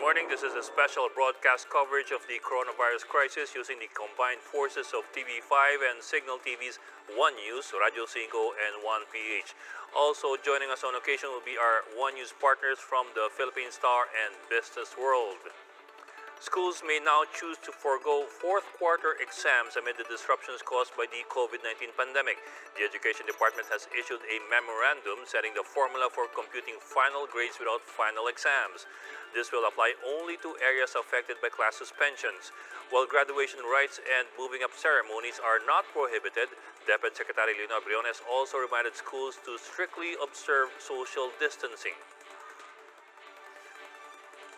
morning. This is a special broadcast coverage of the coronavirus crisis using the combined forces of TV5 and Signal TV's One News, Radio 5, and One PH. Also joining us on occasion will be our One News partners from the Philippine Star and Business World. Schools may now choose to forego fourth quarter exams amid the disruptions caused by the COVID-19 pandemic. The Education Department has issued a memorandum setting the formula for computing final grades without final exams. This will apply only to areas affected by class suspensions. While graduation rites and moving up ceremonies are not prohibited, DEPED Secretary Leonor Briones also reminded schools to strictly observe social distancing.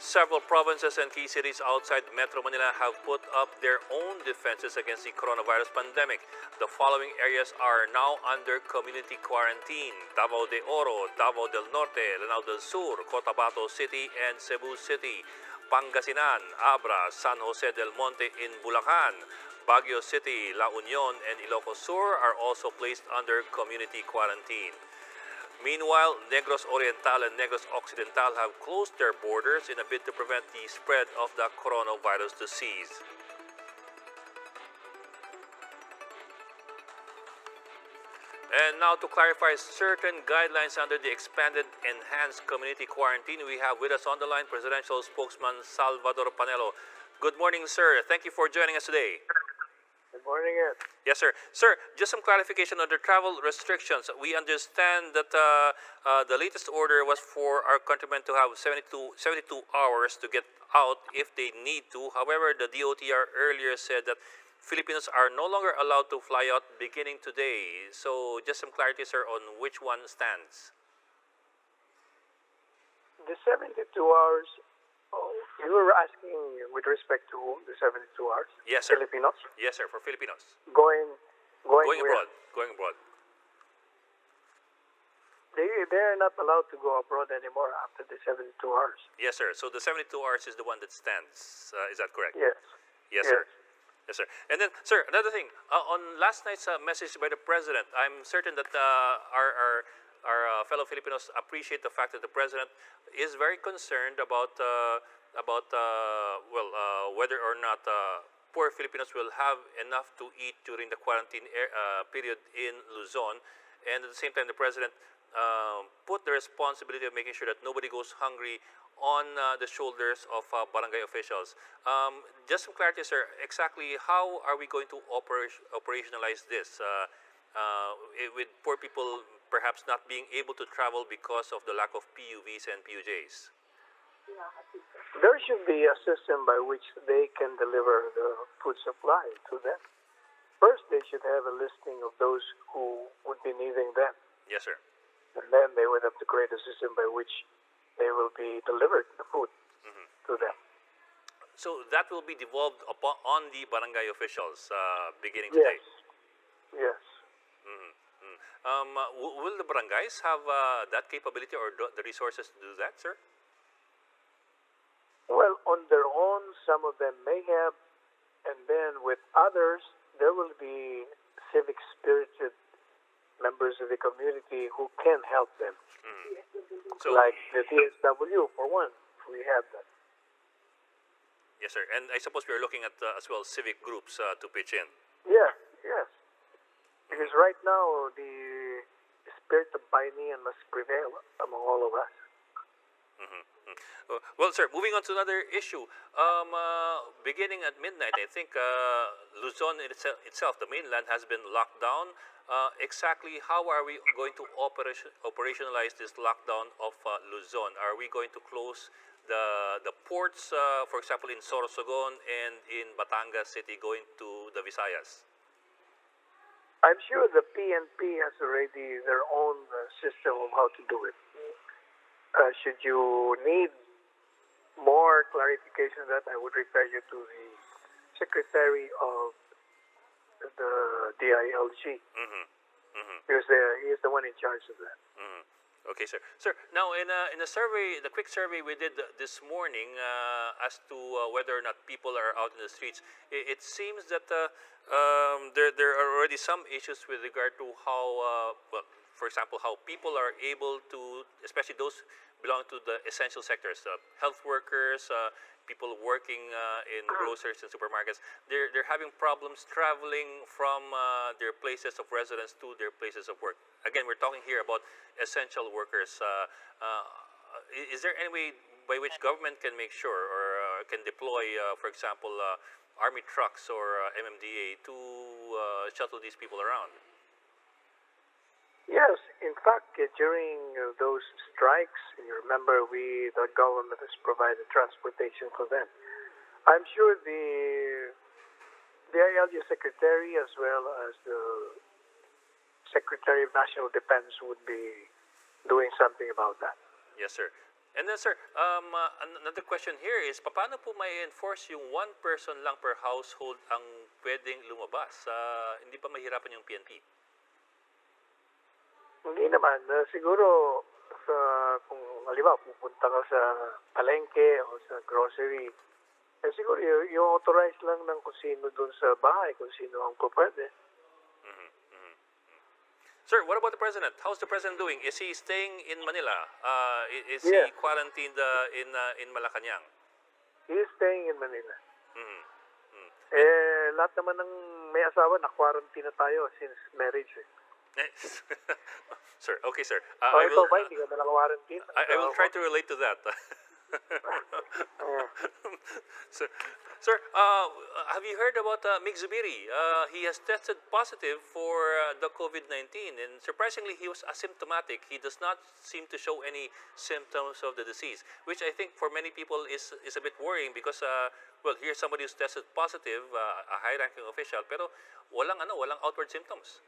Several provinces and key cities outside Metro Manila have put up their own defenses against the coronavirus pandemic. The following areas are now under community quarantine: Davao de Oro, Davao del Norte, Lanao del Sur, Cotabato City, and Cebu City. Pangasinan, Abra, San Jose del Monte in Bulacan, Baguio City, La Union, and Ilocos Sur are also placed under community quarantine. Meanwhile, Negros Oriental and Negros Occidental have closed their borders in a bid to prevent the spread of the coronavirus disease. And now to clarify certain guidelines under the expanded enhanced community quarantine, we have with us on the line Presidential Spokesman Salvador Panelo. Good morning, sir. Thank you for joining us today. Good morning, Ed. Yes, sir. Sir, just some clarification on the travel restrictions. We understand that the latest order was for our countrymen to have 72 hours to get out if they need to. However, the DOTR earlier said that Filipinos are no longer allowed to fly out beginning today. So just some clarity, sir, on which one stands. The 72 hours, you were asking with respect to the 72 hours? Yes, sir. Filipinos? Yes, sir, for Filipinos. Going abroad. Going abroad. They're not allowed to go abroad anymore after the 72 hours. Yes, sir. So the 72 hours is the one that stands. Is that correct? Yes. Yes, sir. Yes, sir. And then, sir, another thing. On last night's message by the President, I'm certain that our fellow Filipinos appreciate the fact that the President is very concerned about whether or not poor Filipinos will have enough to eat during the quarantine period in Luzon. And at the same time, the President put the responsibility of making sure that nobody goes hungry on the shoulders of barangay officials. Just some clarity, sir. Exactly how are we going to operationalize this with poor people perhaps not being able to travel because of the lack of PUVs and PUJs? There should be a system by which they can deliver the food supply to them. First, they should have a listing of those who would be needing them. Yes, sir. And then they would have to create a system by which they will be delivered the food to them. So that will be devolved on the barangay officials beginning today? Yes. Will the barangays have that capability or the resources to do that, sir? Well, on their own, some of them may have, and then with others, there will be civic-spirited members of the community who can help them. So, like the DSW, for one, we have that. Yes, sir. And I suppose we are looking at as well civic groups to pitch in. Yes. Because right now, the spirit of pioneer must prevail among all of us. Well, sir, moving on to another issue. Beginning at midnight, I think Luzon itself, the mainland, has been locked down. Exactly how are we going to operationalize this lockdown of Luzon? Are we going to close the ports, for example, in Sorsogon and in Batangas City, going to the Visayas? I'm sure the PNP has already their own system of how to do it. Should you need more clarification on that, I would refer you to the Secretary of the DILG, because he is the one in charge of that. Okay, sir. Sir, now in a survey, the quick survey we did this morning as to whether or not people are out in the streets, it seems that there are already some issues with regard to how, well, for example, how people are able to, especially those belong to the essential sectors, health workers, people working in groceries and supermarkets, they're having problems traveling from their places of residence to their places of work. Again, we're talking here about essential workers. Is there any way by which government can make sure or can deploy, for example, army trucks or MMDA to shuttle these people around? Yes, in fact, during those strikes, you remember the government has provided transportation for them. I'm sure the ILG Secretary as well as the Secretary of National Defense would be doing something about that. Yes, sir. And then, sir, another question here is, paano po may enforce yung one person lang per household ang pwedeng lumabas? Hindi pa mahirapan yung PNP? Hindi naman. Siguro, kung halimbawa, pupunta ka sa palengke o sa grocery, siguro yung authorize lang ng kung sino doon sa bahay, kung sino ang pwede. Sir, what about the president? How's the president doing? Is he staying in Manila? Is he quarantined in Malacanang? He is staying in Manila. Lahat naman ng may asawa, na-quarantine na tayo since marriage. Sir, okay, sir. Ikaw ba, hindi ka na quarantine? I will try to relate to that. Sir, have you heard about Mig Zubiri? He has tested positive for the COVID-19, and surprisingly, he was asymptomatic. He does not seem to show any symptoms of the disease, which I think for many people is a bit worrying because, well, here's somebody who's tested positive, a high-ranking official, pero walang outward symptoms.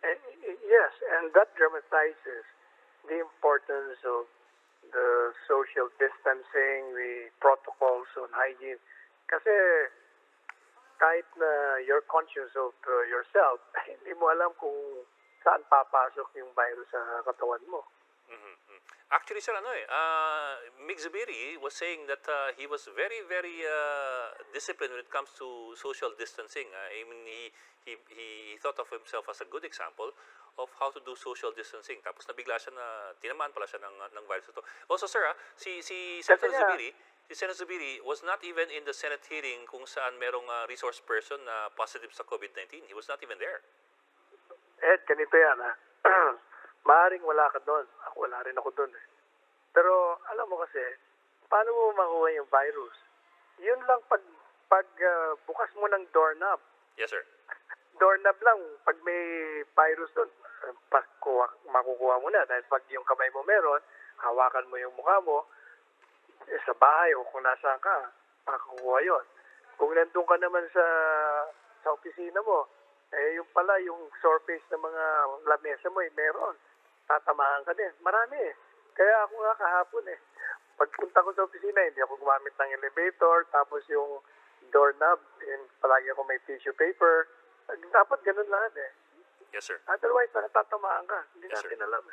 Yes, and that dramatizes the importance of the social distancing, the protocols on hygiene. Kasi kahit na you're conscious of yourself, hindi mo alam kung saan papasok yung virus sa katawan mo. Actually, sir, Mig Zubiri was saying that he was very, very disciplined when it comes to social distancing. I mean, he thought of himself as a good example of how to do social distancing. Tapos nabigla siya na tinamaan pala siya ng virus ito. Also, sir, si Senator Zubiri was not even in the Senate hearing kung saan merong resource person na positive sa COVID-19. He was not even there. Ed, ganito yan, Maaring wala ka doon. Wala rin ako doon. Pero alam mo kasi, paano mo makuha yung virus? Yun lang pag bukas mo ng doorknob. Yes, sir. Doorknob lang. Pag may virus doon, makukuha mo na. Dahil pag yung kamay mo meron, hawakan mo yung mukha mo, sa bahay o kung nasaan ka, makakuha yun. Kung nandun ka naman sa opisina mo, yung pala, yung surface ng mga lamesa mo, meron. Tatamaan ka din. Marami Kaya ako nga kahapon Pagpunta ko sa opisina, hindi ako gumamit ng elevator, tapos yung doorknob, palagi ako may tissue paper. Dapat ganun lahat Yes, sir. Otherwise, tatamaan ka. Hindi Yes, natin sir. alam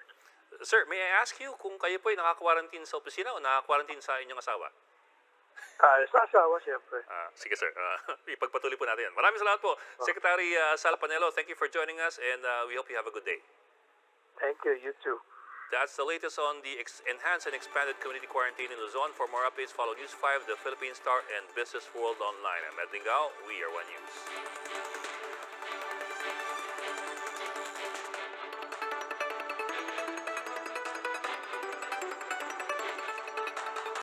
Sir, may I ask you kung kayo po ay naka-quarantine sa opisina o naka-quarantine sa inyong asawa? Sa asawa, siyempre. Sige, sir. Ipagpatuloy po natin yan. Maraming salamat po. Secretary Sal Panelo, thank you for joining us and we hope you have a good day. Thank you. You too. That's the latest on the enhanced and expanded community quarantine in Luzon. For more updates, follow News 5, the Philippine Star, and Business World Online. I'm Ed Lingao. We are One News.